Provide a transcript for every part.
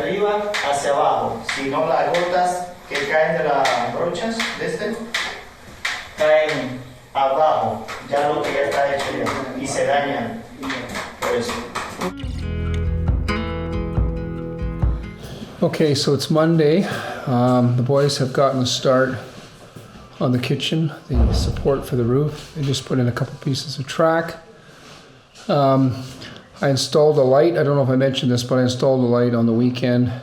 arriba hacia abajo, sino las gotas que caen de las brochas caen abajo, ya lo que ya está hecho ya, y se dañan por eso. Okay, so it's Monday. The boys have gotten a start on the kitchen, the support for the roof. They just put in a couple pieces of track. I installed a light. I don't know if I mentioned this, but I installed a light on the weekend,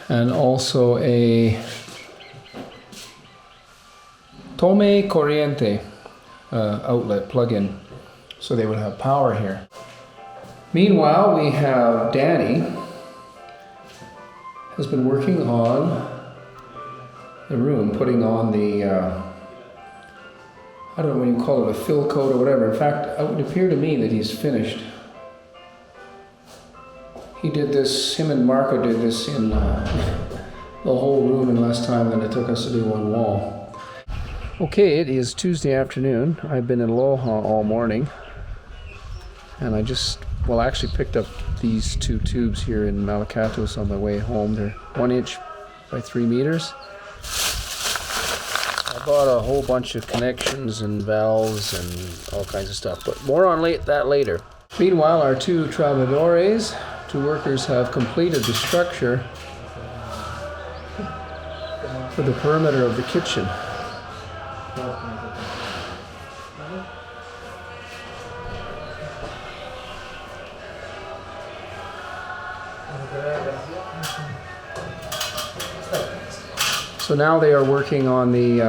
and also a tome corriente outlet plug-in, so they would have power here. Meanwhile, we have Danny has been working on the room, putting on the I don't know what you call it, a fill coat or whatever. In fact, it would appear to me that he's finished. He did this, him and Marco did this in the whole room in less time than it took us to do one wall. Okay, it is Tuesday afternoon. I've been in Aloha all morning, and I just, well, I actually picked up these two tubes here in Malacatos on my way home. They're 1 inch by 3 meters. I bought a whole bunch of connections and valves and all kinds of stuff, but more on that later. Meanwhile, our two trabajadores, two workers, have completed the structure for the perimeter of the kitchen. So now they are working on the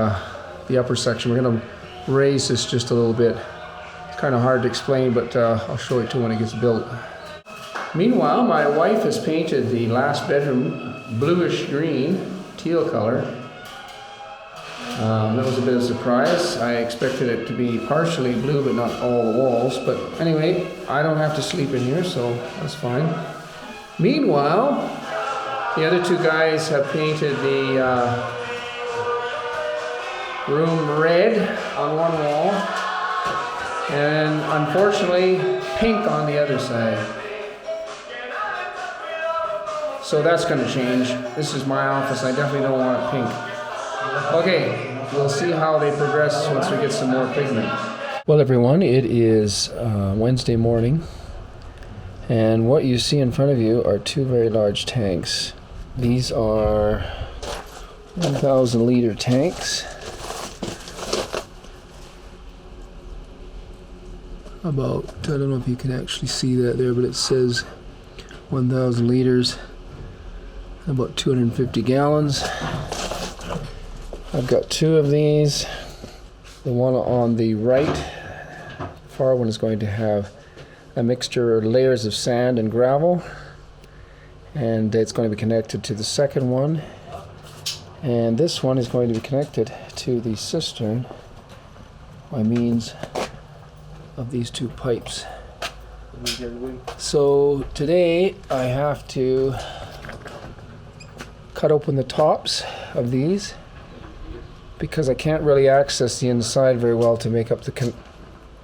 upper section. We're going to raise this just a little bit. It's kind of hard to explain, but I'll show it to you when it gets built. Meanwhile, my wife has painted the last bedroom bluish green, teal color. That was a bit of a surprise. I expected it to be partially blue, but not all the walls. But anyway, I don't have to sleep in here, so that's fine. Meanwhile, the other two guys have painted the room red on one wall and unfortunately pink on the other side. So that's going to change. This is my office. I definitely don't want it pink. Okay, we'll see how they progress once we get some more pigment. Well, everyone, it is Wednesday morning, and what you see in front of you are two very large tanks. These are 1,000 liter tanks. About, I don't know if you can actually see that there, but it says 1,000 liters, about 250 gallons. I've got two of these. The one on the right, far one, is going to have a mixture of layers of sand and gravel, and it's going to be connected to the second one, and this one is going to be connected to the cistern by means of these two pipes. So today I have to cut open the tops of these because I can't really access the inside very well to make up the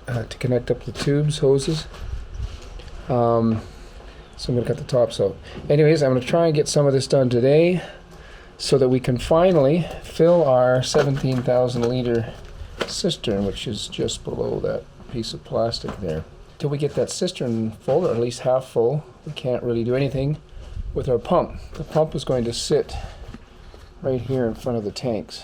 to connect up the tubes, hoses. So I'm going to cut the tops out. Anyways, I'm going to try and get some of this done today so that we can finally fill our 17,000 liter cistern, which is just below that piece of plastic there. Till we get that cistern full, or at least half full, we can't really do anything with our pump. The pump is going to sit right here in front of the tanks.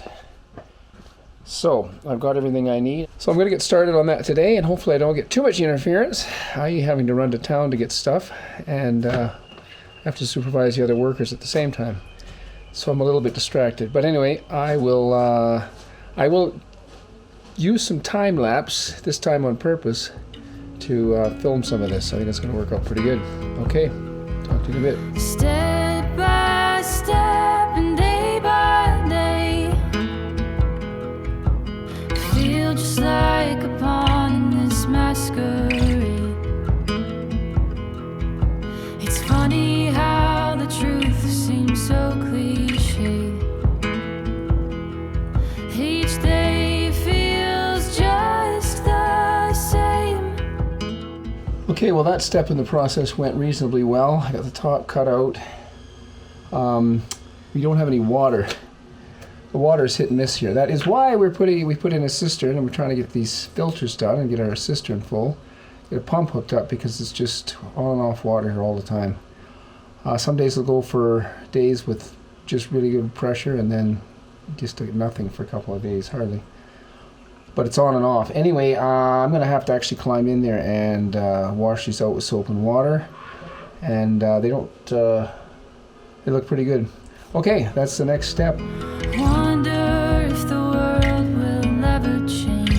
So I've got everything I need. So I'm going to get started on that today, and hopefully I don't get too much interference. I having to run to town to get stuff, and have to supervise the other workers at the same time. So I'm a little bit distracted. But anyway, I will use some time lapse, this time on purpose, to film some of this. I think it's going to work out pretty good. Okay, talk to you in a bit. Step by step and day by day, feel just like a pawn in this masquerade. It's funny how the truth seems so cliche. Each day feels just the same. Okay, well, that step in the process went reasonably well. I got the top cut out. we don't have any water. The water is hit and miss here. That is why we put in a cistern, and we're trying to get these filters done and get our cistern full. Get a pump hooked up because it's just on and off water here all the time. Some days it'll go for days with just really good pressure, and then just nothing for a couple of days, hardly. But it's on and off. Anyway, I'm going to have to actually climb in there and wash these out with soap and water. And they look pretty good. Okay, that's the next step. Wonder if the world will ever change.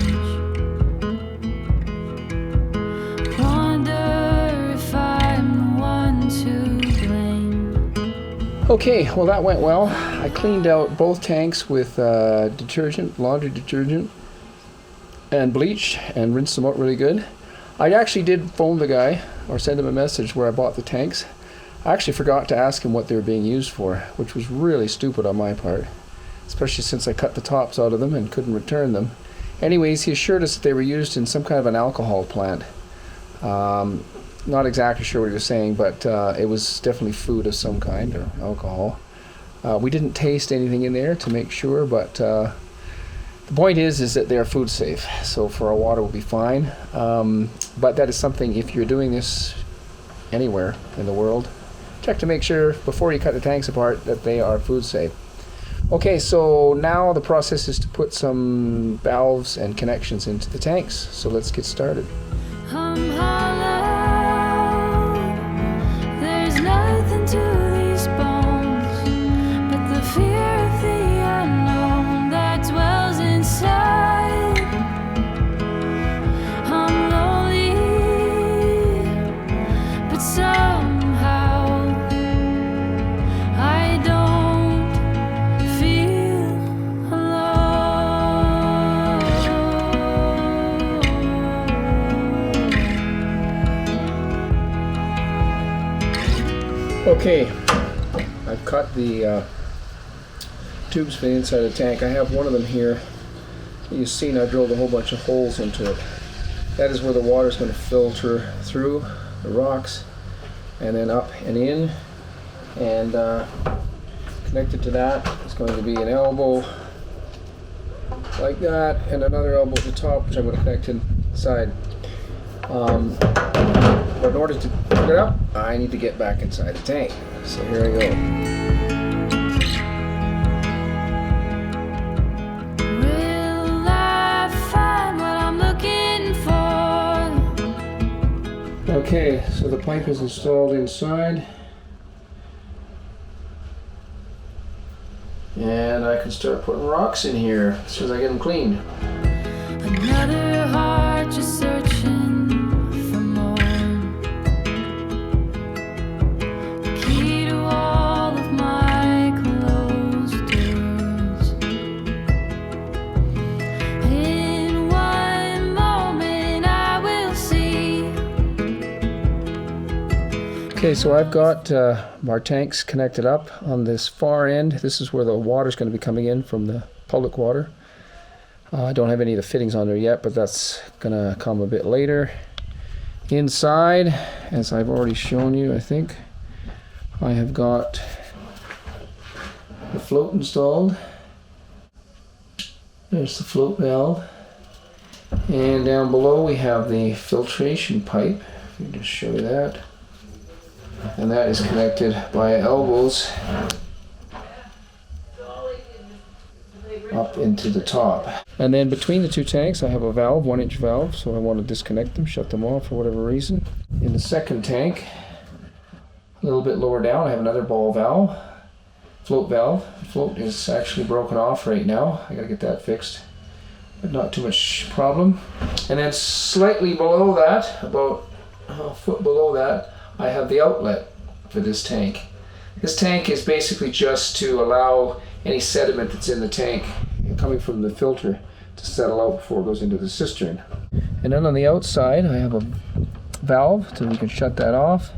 Wonder if I'm the one to blame. Okay, well that went well. I cleaned out both tanks with detergent, laundry detergent, and bleach, and rinsed them out really good. I actually did phone the guy or send him a message where I bought the tanks. I actually forgot to ask him what they were being used for, which was really stupid on my part, especially since I cut the tops out of them and couldn't return them. Anyways, he assured us that they were used in some kind of an alcohol plant. Not exactly sure what he was saying, but it was definitely food of some kind, or alcohol. We didn't taste anything in there to make sure, but the point is that they are food safe, so for our water will be fine. But that is something, if you're doing this anywhere in the world, check to make sure before you cut the tanks apart that they are food safe. Okay, so now the process is to put some valves and connections into the tanks. So let's get started. I'm hollow. There's nothing to these bones but the fear of the unknown that dwells inside. I'm lonely, but somehow I don't feel alone. Okay, I've cut the tubes for the inside of the tank. I have one of them here. You've seen I drilled a whole bunch of holes into it. That is where the water is going to filter through the rocks and then up and in. And connected to that is going to be an elbow like that, and another elbow at the top, which I'm going to connect inside. But in order to hook it up, I need to get back inside the tank. So here I go. Will I find what I'm looking for? Okay, so the pipe is installed inside. And I can start putting rocks in here as soon as I get them cleaned. Another heart just searching for more. The key to all of my closed doors. In one moment I will see. Okay, so I've got our tanks connected up on this far end. This is where the water's going to be coming in from the public water. I don't have any of the fittings on there yet, but that's going to come a bit later. Inside, as I've already shown you, I think, I have got the float installed. There's the float valve. And down below we have the filtration pipe. If you just show you that. And that is connected by elbows up into the top. And then between the two tanks I have a valve, 1-inch valve, so I want to disconnect them, shut them off for whatever reason. In the second tank, a little bit lower down, I have another ball valve, float valve. The float is actually broken off right now. I gotta get that fixed, but not too much problem. And then slightly below that, about a foot below that, I have the outlet for this tank. This tank is basically just to allow any sediment that's in the tank coming from the filter to settle out before it goes into the cistern. And then on the outside I have a valve so we can shut that off,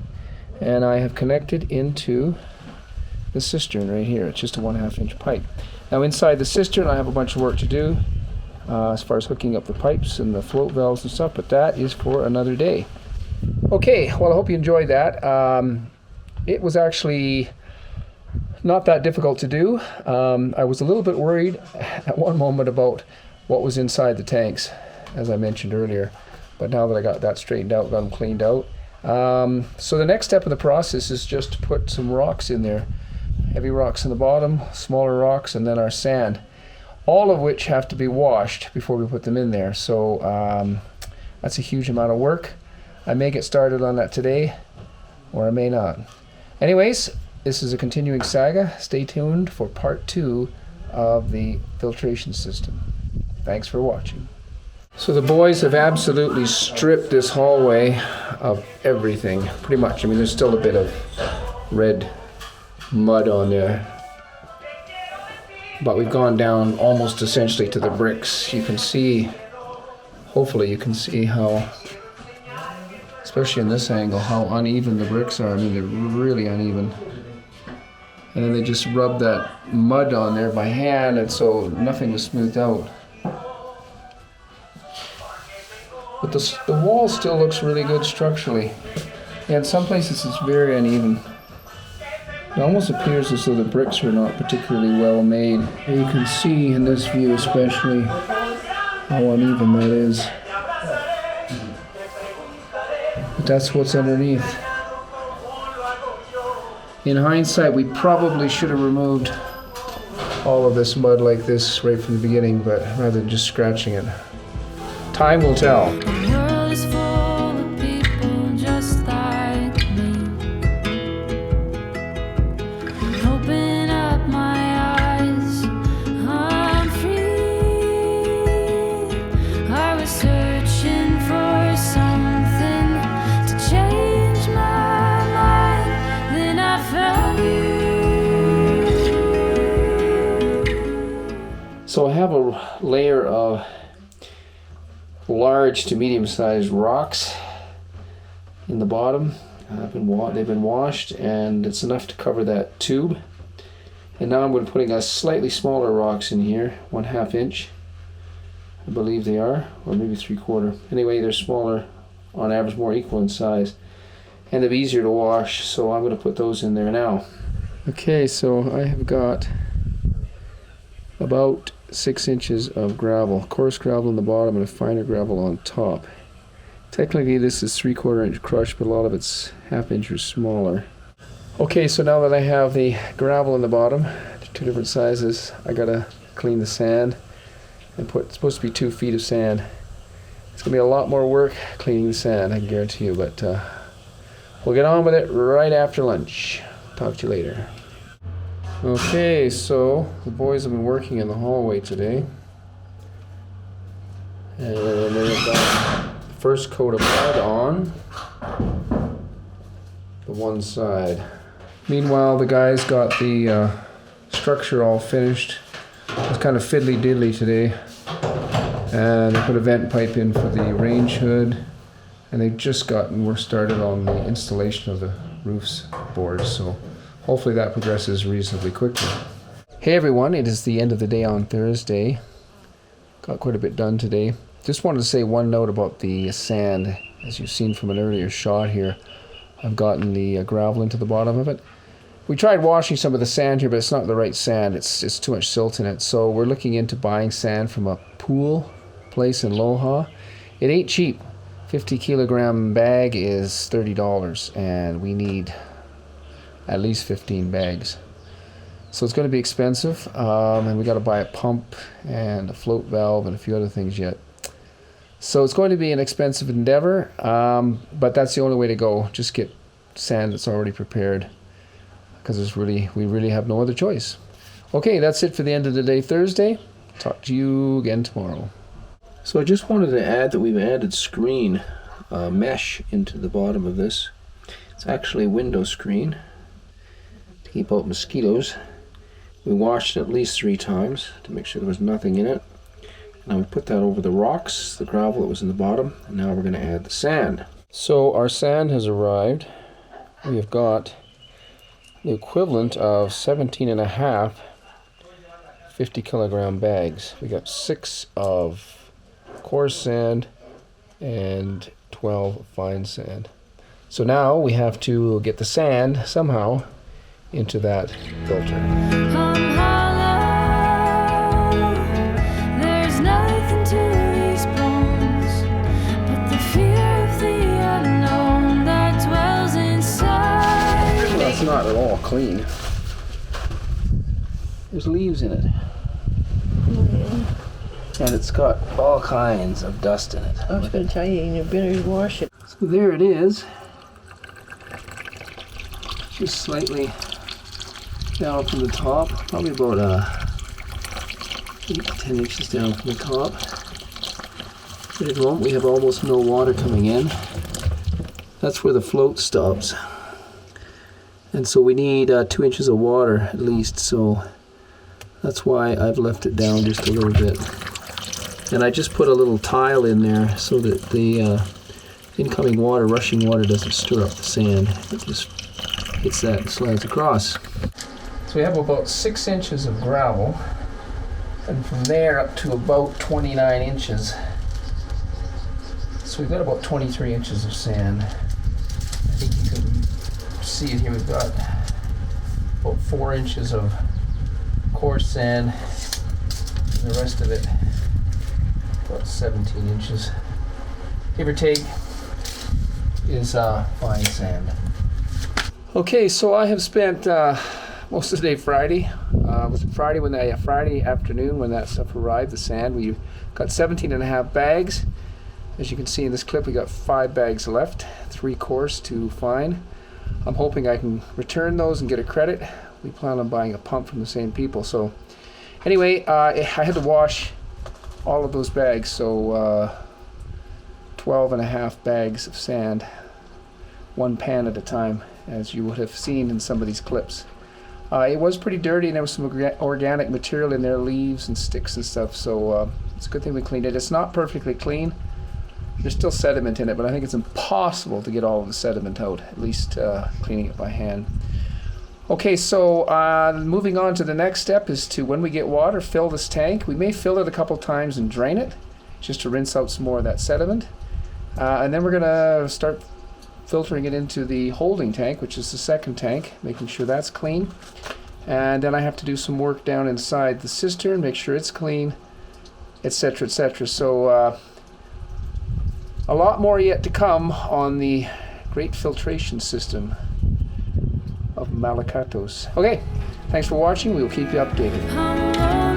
and I have connected into the cistern right here. It's just a 1/2-inch pipe. Now inside the cistern I have a bunch of work to do as far as hooking up the pipes and the float valves and stuff, but that is for another day. Okay, well I hope you enjoyed that. It was actually not that difficult to do. I was a little bit worried at one moment about what was inside the tanks, as I mentioned earlier. But now that I got that straightened out, got them cleaned out. So the next step of the process is just to put some rocks in there. Heavy rocks in the bottom, smaller rocks, and then our sand. All of which have to be washed before we put them in there. So that's a huge amount of work. I may get started on that today, or I may not. Anyways, this is a continuing saga. Stay tuned for part 2 of the filtration system. Thanks for watching. So the boys have absolutely stripped this hallway of everything, pretty much. I mean, there's still a bit of red mud on there, but we've gone down almost essentially to the bricks. You can see, hopefully you can see how, especially in this angle, how uneven the bricks are. I mean, they're really uneven. And then they just rubbed that mud on there by hand, and so nothing was smoothed out. But the wall still looks really good structurally. Yeah, in some places it's very uneven. It almost appears as though the bricks were not particularly well made. And you can see in this view especially how uneven that is. But that's what's underneath. In hindsight, we probably should have removed all of this mud like this right from the beginning, but rather than just scratching it. Time will tell. The world is full of people just like me. Open up my eyes, I'm free. I was searching for something to change my mind, then I found you. So I have a layer of large to medium-sized rocks in the bottom. They've been washed, and it's enough to cover that tube. And now I'm going to putting a slightly smaller rocks in here, 1/2 inch, I believe they are, or maybe 3/4. Anyway, they're smaller, on average more equal in size, and they're easier to wash. So I'm going to put those in there now. Okay, so I have got about 6 inches of gravel, coarse gravel on the bottom and a finer gravel on top. Technically this is 3/4 inch crush, but a lot of it's 1/2 inch or smaller. Okay, so now that I have the gravel in the bottom, 2 different sizes, I gotta clean the sand and it's supposed to be 2 feet of sand. It's gonna be a lot more work cleaning the sand, I can guarantee you, but we'll get on with it right after lunch. Talk to you later. Okay, so the boys have been working in the hallway today, and they've got the first coat of mud on the one side. Meanwhile, the guys got the structure all finished. It was kind of fiddly-diddly today, and they put a vent pipe in for the range hood, and they've just we're started on the installation of the roofs boards, so hopefully that progresses reasonably quickly. Hey everyone, it is the end of the day on Thursday. Got quite a bit done today. Just wanted to say one note about the sand. As you've seen from an earlier shot here, I've gotten the gravel into the bottom of it. We tried washing some of the sand here, but it's not the right sand. It's too much silt in it. So we're looking into buying sand from a pool place in Loja. It ain't cheap. 50 kilogram bag is $30, and we need at least 15 bags. So it's going to be expensive, and we got to buy a pump and a float valve and a few other things yet. So it's going to be an expensive endeavor, but that's the only way to go. Just get sand that's already prepared, because we really have no other choice. Okay, that's it for the end of the day Thursday. Talk to you again tomorrow. So I just wanted to add that we've added screen mesh into the bottom of this. It's actually a window screen to keep out mosquitoes. We washed it at least 3 times to make sure there was nothing in it. Now we put that over the rocks, the gravel that was in the bottom, and now we're going to add the sand. So our sand has arrived. We have got the equivalent of 17.5 50 kilogram bags. We got 6 of coarse sand and 12 fine sand. So now we have to get the sand somehow into that filter. I'm hollow. There's nothing to these bones but the fear of the unknown that dwells inside. Well, it's not at all clean. There's leaves in it. And it's got all kinds of dust in it. I was going to tell you, you better wash it. So there it is. Just slightly down from the top, probably about 8 to 10 inches down from the top. But at the moment we have almost no water coming in. That's where the float stops. And so we need 2 inches of water at least, so that's why I've left it down just a little bit. And I just put a little tile in there so that the incoming water, rushing water, doesn't stir up the sand. It just hits that and slides across. So we have about 6 inches of gravel, and from there up to about 29 inches. So we've got about 23 inches of sand. I think you can see it here. We've got about 4 inches of coarse sand, and the rest of it about 17 inches, give or take, is fine sand. Okay, so I have spent most of the day Friday. Was it Friday afternoon when that stuff arrived, the sand. We got 17.5 bags. As you can see in this clip, we got 5 bags left, 3 coarse, 2 fine. I'm hoping I can return those and get a credit. We plan on buying a pump from the same people. So anyway, I had to wash all of those bags, so 12.5 bags of sand, 1 pan at a time, as you would have seen in some of these clips. It was pretty dirty, and there was some organic material in there, leaves and sticks and stuff, so it's a good thing we cleaned it. It's not perfectly clean. There's still sediment in it, but I think it's impossible to get all of the sediment out, at least cleaning it by hand. Okay, so moving on to the next step is to, when we get water, fill this tank. We may fill it a couple times and drain it, just to rinse out some more of that sediment. And then we're going to start filtering it into the holding tank, which is the second tank, making sure that's clean. And then I have to do some work down inside the cistern, make sure it's clean, etc., etc. So a lot more yet to come on the great filtration system of Malacatos. Okay, thanks for watching. We will keep you updated.